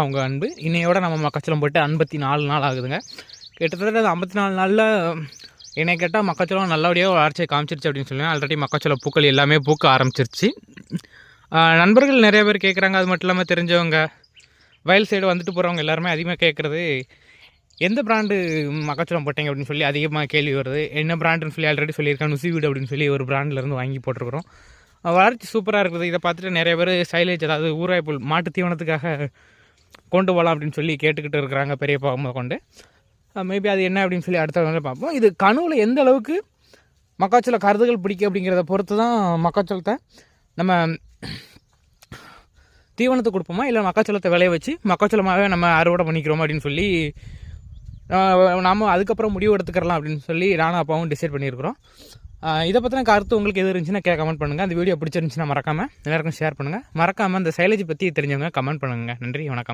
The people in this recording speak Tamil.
உங்கள் அன்பு இன்னையோட நம்ம மக்காச்சோளம் போட்டு 54 நாள் ஆகுதுங்க. கிட்டத்தட்ட அது 54 நாளில் என்னை கேட்டால் மக்காச்சோளம் நல்லபடியாக வளர்ச்சியை காமிச்சிருச்சு அப்படின்னு சொல்லுவேன். ஆல்ரெடி மக்காச்சோளம் பூக்கள் எல்லாமே பூக்க ஆரம்பிச்சிருச்சு. நண்பர்கள் நிறைய பேர் கேட்குறாங்க. அது மட்டும் இல்லாமல் தெரிஞ்சவங்க வயல் சைடு வந்துட்டு போகிறவங்க எல்லாருமே அதிகமாக கேட்குறது, எந்த பிராண்டு மக்காச்சோளம் போட்டீங்க அப்படின்னு சொல்லி அதிகமாக கேள்வி வருது. என்ன பிராண்டுன்னு சொல்லி ஆல்ரெடி சொல்லியிருக்கேன், நுசி வீடு அப்படின்னு சொல்லி ஒரு பிராண்ட்லேருந்து வாங்கி போட்டிருக்கிறோம். வளர்ச்சி சூப்பராக இருக்குது. இதை பார்த்துட்டு நிறைய பேர் சைலேஜ், அதாவது ஊராய்ப்புல் மாட்டு தீவனத்துக்காக கொண்டு போகலாம் அப்படின்னு சொல்லி கேட்டுக்கிட்டு இருக்கிறாங்க, பெரியப்பா கொண்டு. மேபி அது என்ன அப்படின்னு சொல்லி அடுத்த வேலை பார்ப்போம். இது கனவுல எந்த அளவுக்கு மக்காச்சோள கருதுகள் பிடிக்கும் அப்படிங்கிறத பொறுத்து தான் மக்காச்சோளத்தை நம்ம தீவனத்தை கொடுப்போமா, இல்லை மக்காச்சோளத்தை விளைய வச்சு மக்காச்சோளமாகவே நம்ம அறுவடை பண்ணிக்கிறோமா அப்படின்னு சொல்லி நாம் அதுக்கப்புறம் முடிவு எடுத்துக்கலாம் அப்படின்னு சொல்லி நானும் அப்பாவும் டிசைட் பண்ணியிருக்கிறோம். இதை பற்றின கருத்து உங்களுக்கு எது இருந்துச்சுன்னா கமெண்ட் பண்ணுங்கள். அந்த வீடியோ பிடிச்சிருந்துச்சுன்னா மறக்காமல் எல்லாருக்கும் ஷேர் பண்ணுங்கள். மறக்காமல் அந்த சைலேஜ் பற்றி தெரிஞ்சவங்க கமெண்ட் பண்ணுங்கள். நன்றி, வணக்கம்.